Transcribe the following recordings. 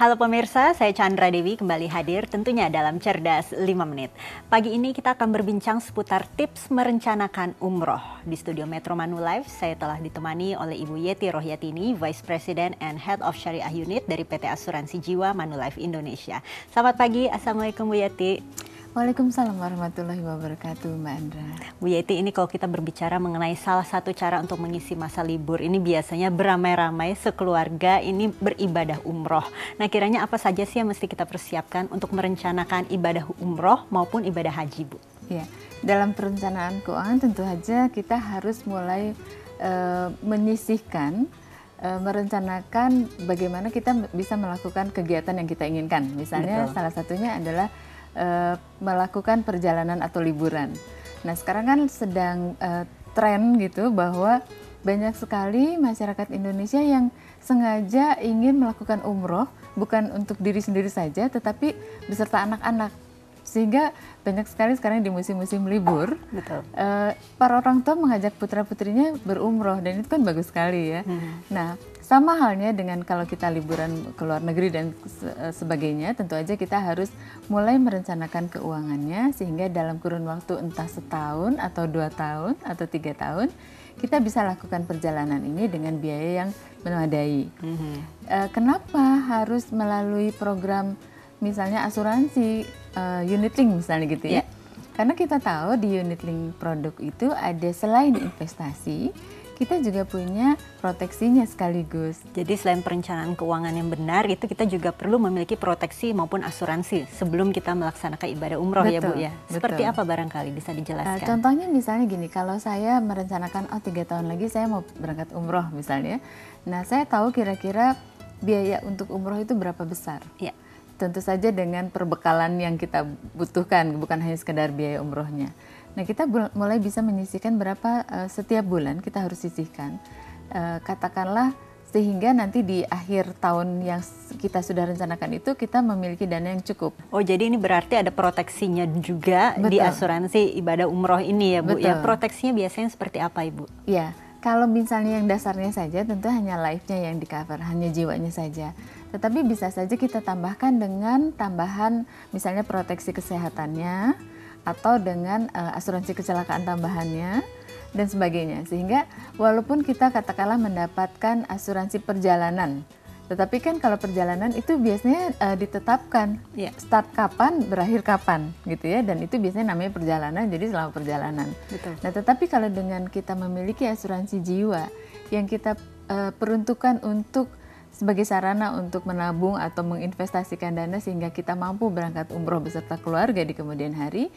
Halo pemirsa, saya Chandra Dewi kembali hadir tentunya dalam Cerdas 5 Menit. Pagi ini kita akan berbincang seputar tips merencanakan umroh. Di studio Metro Manulife, saya telah ditemani oleh Ibu Yeti Rohyatini, Vice President and Head of Syariah Unit dari PT Asuransi Jiwa Manulife Indonesia. Selamat pagi, Assalamualaikum Bu Yeti. Waalaikumsalam warahmatullahi wabarakatuh, Mbak Andra. Bu Yeti, ini kalau kita berbicara mengenai salah satu cara untuk mengisi masa libur, ini biasanya beramai-ramai sekeluarga ini beribadah umroh. Nah, kiranya apa saja sih yang mesti kita persiapkan untuk merencanakan ibadah umroh maupun ibadah haji, Bu? Ya, dalam perencanaan keuangan tentu saja kita harus mulai menyisihkan, merencanakan bagaimana kita bisa melakukan kegiatan yang kita inginkan. Misalnya salah satunya adalah melakukan perjalanan atau liburan. Nah, sekarang kan sedang tren gitu bahwa banyak sekali masyarakat Indonesia yang sengaja ingin melakukan umroh bukan untuk diri sendiri saja, tetapi beserta anak-anak. Sehingga banyak sekali sekarang di musim-musim libur, para orang tua mengajak putra-putrinya berumroh, dan itu kan bagus sekali ya. Nah, sama halnya dengan kalau kita liburan ke luar negeri dan sebagainya, tentu aja kita harus mulai merencanakan keuangannya sehingga dalam kurun waktu entah setahun atau 2 tahun atau 3 tahun, kita bisa lakukan perjalanan ini dengan biaya yang memadai. Kenapa harus melalui program misalnya asuransi unit link misalnya gitu ya? Karena kita tahu di unit link produk itu ada selain investasi, kita juga punya proteksinya sekaligus. Jadi selain perencanaan keuangan yang benar, itu kita juga perlu memiliki proteksi maupun asuransi sebelum kita melaksanakan ibadah umroh. Betul, ya Bu ya. Seperti apa barangkali bisa dijelaskan? Contohnya misalnya gini, kalau saya merencanakan 3 tahun lagi saya mau berangkat umroh misalnya. Nah, saya tahu kira-kira biaya untuk umroh itu berapa besar. Ya. Tentu saja dengan perbekalan yang kita butuhkan, bukan hanya sekedar biaya umrohnya. Nah, kita mulai bisa menyisihkan berapa setiap bulan kita harus sisihkan. Katakanlah sehingga nanti di akhir tahun yang kita sudah rencanakan itu kita memiliki dana yang cukup. Oh, jadi ini berarti ada proteksinya juga. Betul. Di asuransi ibadah umroh ini ya Bu. Betul. Ya, proteksinya biasanya seperti apa Ibu? Ya, kalau misalnya yang dasarnya saja tentu hanya life-nya yang di cover, hanya jiwanya saja. Tetapi bisa saja kita tambahkan dengan tambahan misalnya proteksi kesehatannya, atau dengan asuransi kecelakaan tambahannya dan sebagainya, sehingga walaupun kita katakanlah mendapatkan asuransi perjalanan, tetapi kan kalau perjalanan itu biasanya ditetapkan start kapan, berakhir kapan gitu ya, dan itu biasanya namanya perjalanan, jadi selama perjalanan. Betul. Nah, tetapi kalau dengan kita memiliki asuransi jiwa yang kita peruntukkan untuk sebagai sarana untuk menabung atau menginvestasikan dana sehingga kita mampu berangkat umroh beserta keluarga di kemudian hari,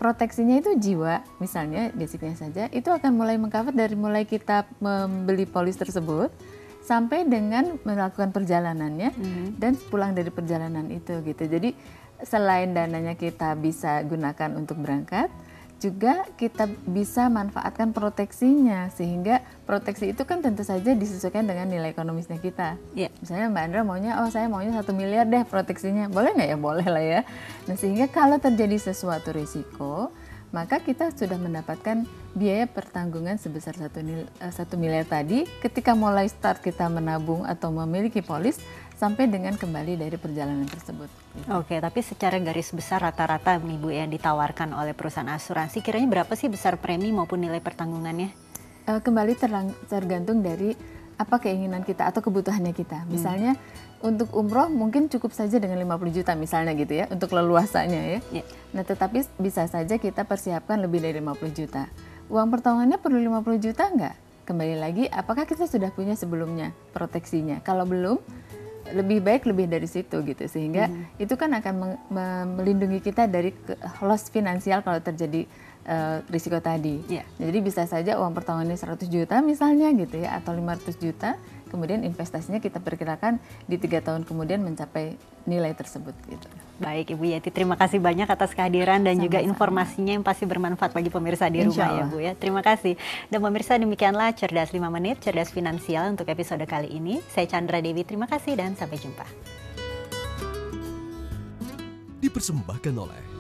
proteksinya itu jiwa misalnya basicnya saja, itu akan mulai mengcover dari mulai kita membeli polis tersebut sampai dengan melakukan perjalanannya dan pulang dari perjalanan itu gitu. Jadi selain dananya kita bisa gunakan untuk berangkat, juga kita bisa manfaatkan proteksinya, sehingga proteksi itu kan tentu saja disesuaikan dengan nilai ekonomisnya kita. Misalnya Mbak Andra maunya, saya maunya 1 miliar deh proteksinya, boleh nggak ya? Boleh lah ya. Nah, sehingga kalau terjadi sesuatu risiko, maka kita sudah mendapatkan biaya pertanggungan sebesar 1 miliar tadi ketika mulai start kita menabung atau memiliki polis sampai dengan kembali dari perjalanan tersebut. Oke, tapi secara garis besar rata-rata nih Bu yang ditawarkan oleh perusahaan asuransi, kiranya berapa sih besar premi maupun nilai pertanggungannya? Kembali tergantung dari apa keinginan kita atau kebutuhannya kita. Misalnya untuk umroh mungkin cukup saja dengan 50 juta misalnya gitu ya, untuk leluasanya ya. Nah, tetapi bisa saja kita persiapkan lebih dari 50 juta. Uang pertanggungannya perlu 50 juta enggak? Kembali lagi, apakah kita sudah punya sebelumnya proteksinya? Kalau belum, lebih baik lebih dari situ gitu, sehingga itu kan akan melindungi kita dari loss finansial kalau terjadi risiko tadi. Jadi bisa saja uang pertanggungannya 100 juta misalnya gitu ya, atau 500 juta, kemudian investasinya kita perkirakan di 3 tahun kemudian mencapai nilai tersebut gitu. Baik Ibu Yeti, terima kasih banyak atas kehadiran dan juga informasinya yang pasti bermanfaat bagi pemirsa di rumah ya Bu ya. Terima kasih. Dan pemirsa, demikianlah Cerdas 5 Menit, Cerdas Finansial untuk episode kali ini. Saya Chandra Dewi, terima kasih dan sampai jumpa. Dipersembahkan oleh